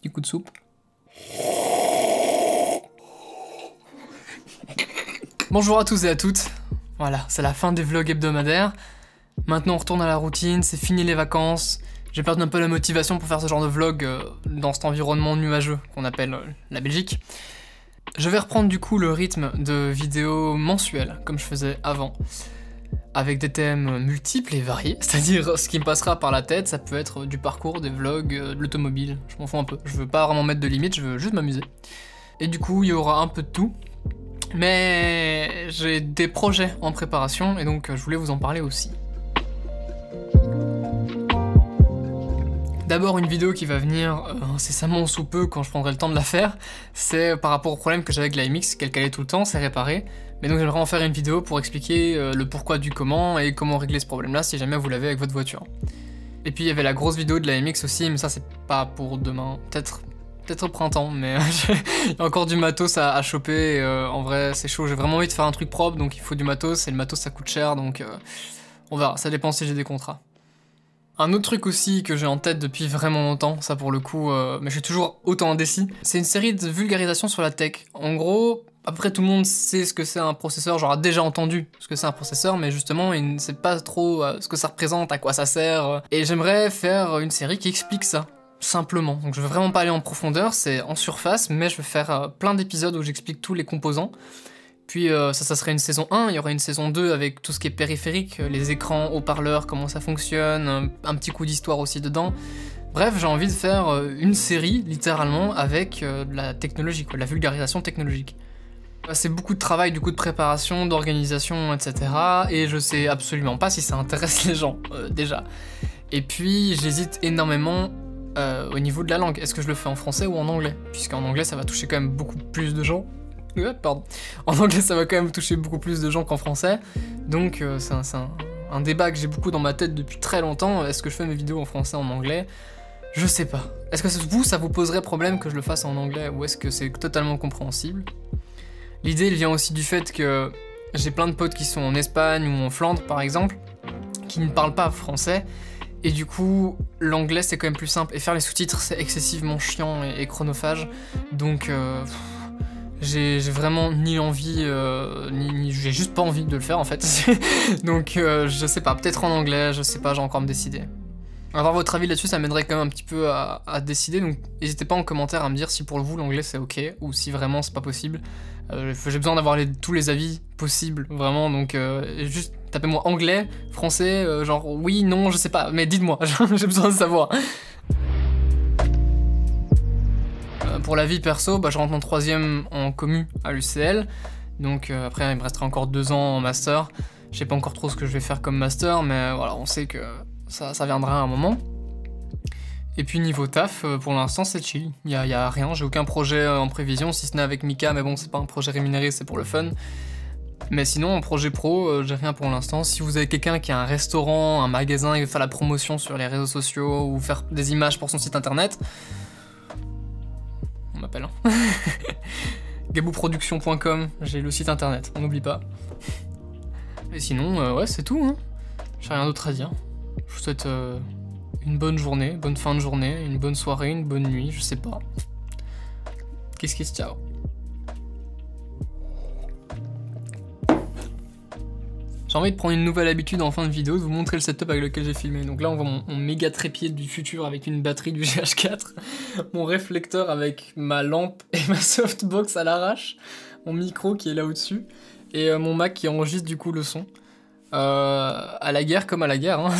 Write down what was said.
Petit coup de soupe. Bonjour à tous et à toutes. Voilà, c'est la fin des vlogs hebdomadaires. Maintenant on retourne à la routine, c'est fini les vacances. J'ai perdu un peu la motivation pour faire ce genre de vlog dans cet environnement nuageux qu'on appelle la Belgique. Je vais reprendre du coup le rythme de vidéos mensuelles, comme je faisais avant, avec des thèmes multiples et variés, c'est-à-dire ce qui me passera par la tête, ça peut être du parcours, des vlogs, de l'automobile, je m'en fous un peu, je veux pas vraiment mettre de limites, je veux juste m'amuser. Et du coup, il y aura un peu de tout, mais j'ai des projets en préparation, et donc je voulais vous en parler aussi. D'abord une vidéo qui va venir incessamment sous peu quand je prendrai le temps de la faire, c'est par rapport au problème que j'avais avec la MX, qu'elle calait tout le temps, c'est réparé. Mais donc j'aimerais en faire une vidéo pour expliquer le pourquoi du comment et comment régler ce problème là si jamais vous l'avez avec votre voiture. Et puis il y avait la grosse vidéo de la MX aussi, mais ça c'est pas pour demain, peut-être au printemps, mais il y a encore du matos à choper, et, en vrai c'est chaud, j'ai vraiment envie de faire un truc propre, donc il faut du matos, et le matos ça coûte cher, donc on verra, ça dépend si j'ai des contrats. Un autre truc aussi que j'ai en tête depuis vraiment longtemps, ça pour le coup, mais je suis toujours autant indécis, c'est une série de vulgarisation sur la tech. En gros, après tout le monde sait ce que c'est un processeur, genre a déjà entendu ce que c'est un processeur, mais justement il ne sait pas trop ce que ça représente, à quoi ça sert, et j'aimerais faire une série qui explique ça, simplement. Donc je veux vraiment pas aller en profondeur, c'est en surface, mais je vais faire plein d'épisodes où j'explique tous les composants. Puis ça serait une saison 1, il y aurait une saison 2 avec tout ce qui est périphérique, les écrans, haut-parleurs, comment ça fonctionne, un petit coup d'histoire aussi dedans. Bref, j'ai envie de faire une série, littéralement, avec la technologie, quoi, la vulgarisation technologique. C'est beaucoup de travail, du coup de préparation, d'organisation, etc. Et je sais absolument pas si ça intéresse les gens, déjà. Et puis j'hésite énormément au niveau de la langue. Est-ce que je le fais en français ou en anglais? Puisqu'en anglais ça va toucher quand même beaucoup plus de gens. Pardon. En anglais, ça va quand même toucher beaucoup plus de gens qu'en français. Donc, c'est un débat que j'ai beaucoup dans ma tête depuis très longtemps. Est-ce que je fais mes vidéos en français ou en anglais? Je sais pas. Est-ce que ça vous poserait problème que je le fasse en anglais, ou est-ce que c'est totalement compréhensible? L'idée, elle vient aussi du fait que j'ai plein de potes qui sont en Espagne ou en Flandre, par exemple, qui ne parlent pas français. Et du coup, l'anglais, c'est quand même plus simple. Et faire les sous-titres, c'est excessivement chiant et chronophage. Donc... j'ai vraiment ni envie, j'ai juste pas envie de le faire en fait. Donc je sais pas, peut-être en anglais, je sais pas, j'ai encore à me décider. Avoir votre avis là-dessus, ça m'aiderait quand même un petit peu à décider, donc n'hésitez pas en commentaire à me dire si pour vous l'anglais c'est ok, ou si vraiment c'est pas possible. J'ai besoin d'avoir tous les avis possibles, vraiment, donc juste tapez-moi anglais, français, genre oui, non, je sais pas, mais dites-moi, j'ai besoin de savoir. Pour la vie perso, je rentre en 3ème en commu à l'UCL, donc après il me restera encore 2 ans en master. Je sais pas encore trop ce que je vais faire comme master, mais voilà, on sait que ça viendra à un moment. Et puis niveau taf, pour l'instant c'est chill, y a rien, j'ai aucun projet en prévision, si ce n'est avec Mika, mais bon c'est pas un projet rémunéré, c'est pour le fun. Mais sinon en projet pro, j'ai rien pour l'instant. Si vous avez quelqu'un qui a un restaurant, un magasin et veut faire la promotion sur les réseaux sociaux, ou faire des images pour son site internet, on m'appelle, hein. Gabouproduction.com, j'ai le site internet, on n'oublie pas. Et sinon, ouais, c'est tout, hein. J'ai rien d'autre à dire. Je vous souhaite une bonne journée, bonne fin de journée, une bonne soirée, une bonne nuit, je sais pas. Qu'est-ce qui se ciao. J'ai envie de prendre une nouvelle habitude en fin de vidéo, de vous montrer le setup avec lequel j'ai filmé. Donc là on voit mon méga trépied du futur avec une batterie du GH4, mon réflecteur avec ma lampe et ma softbox à l'arrache, mon micro qui est là au-dessus, et mon Mac qui enregistre du coup le son. À la guerre comme à la guerre, hein.